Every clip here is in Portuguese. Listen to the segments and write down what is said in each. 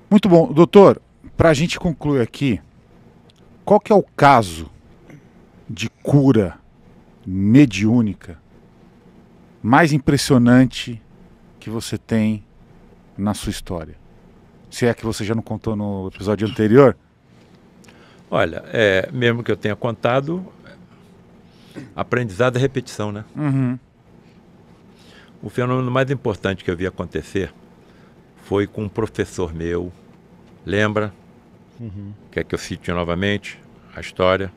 Muito bom. Doutor, para a gente concluir aqui, qual que é o caso de cura mediúnica mais impressionante que você tem na sua história? Se é que você já não contou no episódio anterior? Olha, mesmo que eu tenha contado, aprendizado é repetição, né? Uhum. O fenômeno mais importante que eu vi acontecer foi com um professor meu. Lembra? Quer que eu cite novamente a história?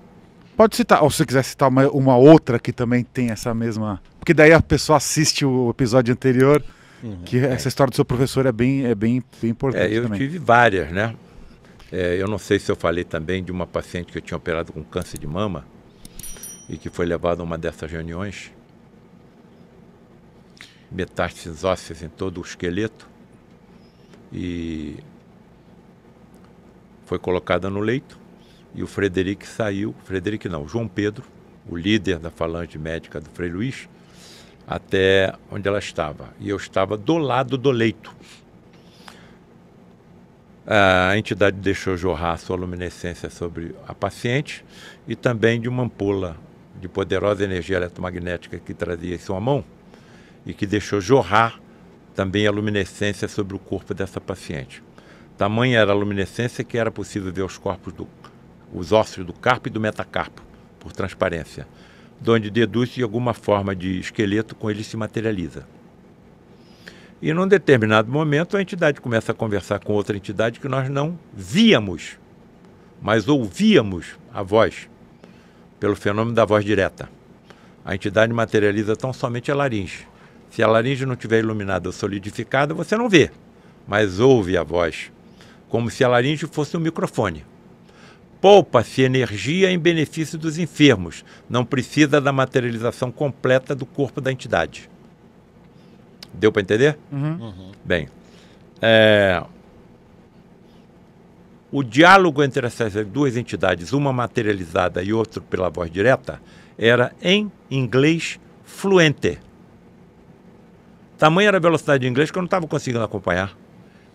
Pode citar, ou se você quiser citar uma outra que também tem essa mesma... Porque daí a pessoa assiste o episódio anterior, que essa história do seu professor é bem importante Eu também. tive várias, né? Eu não sei se eu falei também de uma paciente que eu tinha operado com câncer de mama e que foi levada a uma dessas reuniões. Metástases ósseas em todo o esqueleto. E foi colocada no leito. E o Frederico saiu, João Pedro, o líder da falange médica do Frei Luís, até onde ela estava. E eu estava do lado do leito. A entidade deixou jorrar sua luminescência sobre a paciente e também de uma ampola de poderosa energia eletromagnética que trazia em sua mão e que deixou jorrar também a luminescência sobre o corpo dessa paciente. Tamanha era a luminescência que era possível ver os ossos do carpo e do metacarpo, por transparência, de onde deduz-se alguma forma de esqueleto com ele se materializa. E num determinado momento a entidade começa a conversar com outra entidade que nós não víamos, mas ouvíamos a voz, pelo fenômeno da voz direta. A entidade materializa tão somente a laringe. Se a laringe não estiver iluminada ou solidificada, você não vê, mas ouve a voz, como se a laringe fosse um microfone. Poupa-se energia em benefício dos enfermos, não precisa da materialização completa do corpo da entidade. Deu para entender? Bem, o diálogo entre essas duas entidades, uma materializada e outra pela voz direta, era em inglês fluente. Tamanha era a velocidade de inglês que eu não estava conseguindo acompanhar.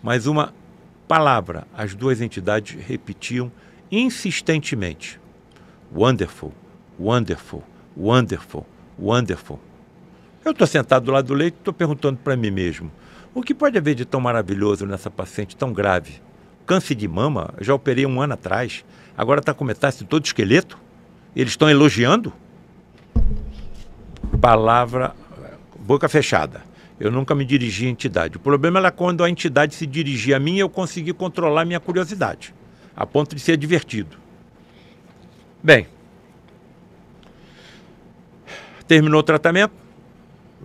Mas uma palavra, as duas entidades repetiam insistentemente. Wonderful, wonderful, wonderful, wonderful. Eu estou sentado do lado do leito e estou perguntando para mim mesmo, o que pode haver de tão maravilhoso nessa paciente tão grave? Câncer de mama, eu já operei 1 ano atrás, agora está com metástase todo esqueleto? Eles estão elogiando? Palavra, boca fechada. Eu nunca me dirigi à entidade. O problema era quando a entidade se dirigia a mim e eu consegui controlar minha curiosidade, a ponto de ser divertido. Bem, terminou o tratamento,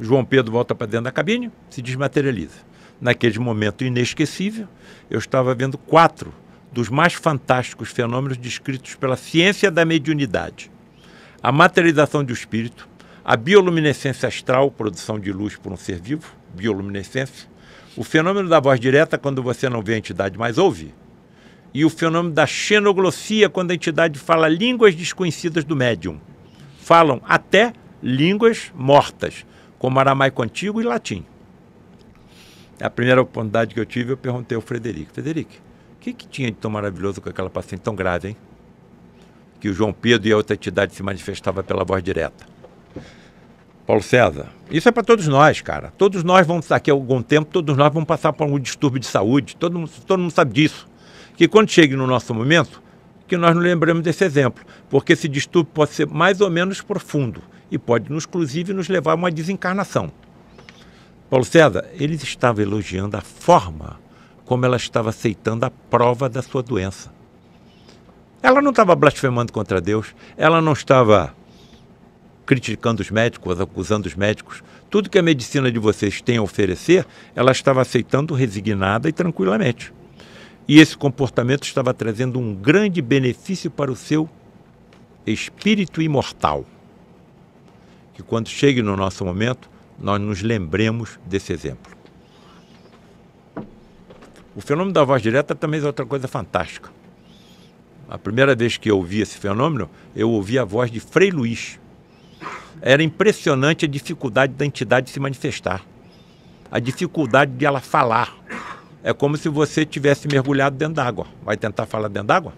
João Pedro volta para dentro da cabine, se desmaterializa. Naquele momento inesquecível, eu estava vendo 4 dos mais fantásticos fenômenos descritos pela ciência da mediunidade. A materialização do espírito, a bioluminescência astral, produção de luz por um ser vivo, bioluminescência, o fenômeno da voz direta, quando você não vê a entidade, mas ouve, e o fenômeno da xenoglossia, quando a entidade fala línguas desconhecidas do médium. Falam até línguas mortas, como aramaico antigo e latim. A primeira oportunidade que eu tive, eu perguntei ao Frederico, o que tinha de tão maravilhoso com aquela paciente tão grave, hein? Que o João Pedro e a outra entidade se manifestavam pela voz direta. Paulo César, isso é para todos nós, cara. Todos nós vamos, daqui a algum tempo, todos nós vamos passar por um distúrbio de saúde. Todo mundo sabe disso. Que quando chegue no nosso momento, que nós não lembremos desse exemplo. Porque esse distúrbio pode ser mais ou menos profundo e pode, inclusive, nos levar a uma desencarnação. Paulo César, eles estavam elogiando a forma como ela estava aceitando a prova da sua doença. Ela não estava blasfemando contra Deus, ela não estava criticando os médicos, acusando os médicos. Tudo que a medicina de vocês tem a oferecer, ela estava aceitando resignada e tranquilamente. E esse comportamento estava trazendo um grande benefício para o seu espírito imortal. Que quando chegue no nosso momento, nós nos lembremos desse exemplo. O fenômeno da voz direta também é outra coisa fantástica. A primeira vez que eu ouvi esse fenômeno, eu ouvi a voz de Frei Luís. Era impressionante a dificuldade da entidade se manifestar. A dificuldade de ela falar. É como se você tivesse mergulhado dentro d'água. Vai tentar falar dentro d'água?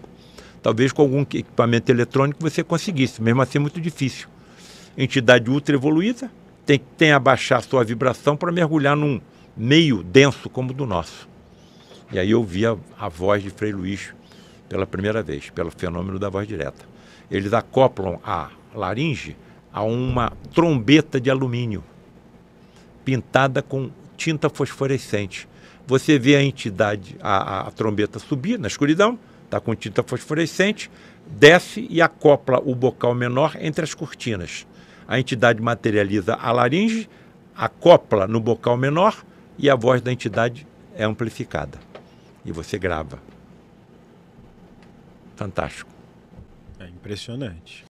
Talvez com algum equipamento eletrônico você conseguisse, mesmo assim muito difícil. Entidade ultra evoluída tem que abaixar a sua vibração para mergulhar num meio denso como o do nosso. E aí eu vi a voz de Frei Luís pela primeira vez, pelo fenômeno da voz direta. Eles acoplam a laringe a uma trombeta de alumínio pintada com tinta fosforescente. Você vê a entidade, a trombeta subir na escuridão, está com tinta fosforescente, desce e acopla o bocal menor entre as cortinas. A entidade materializa a laringe, acopla no bocal menor e a voz da entidade é amplificada. E você grava. Fantástico. É impressionante.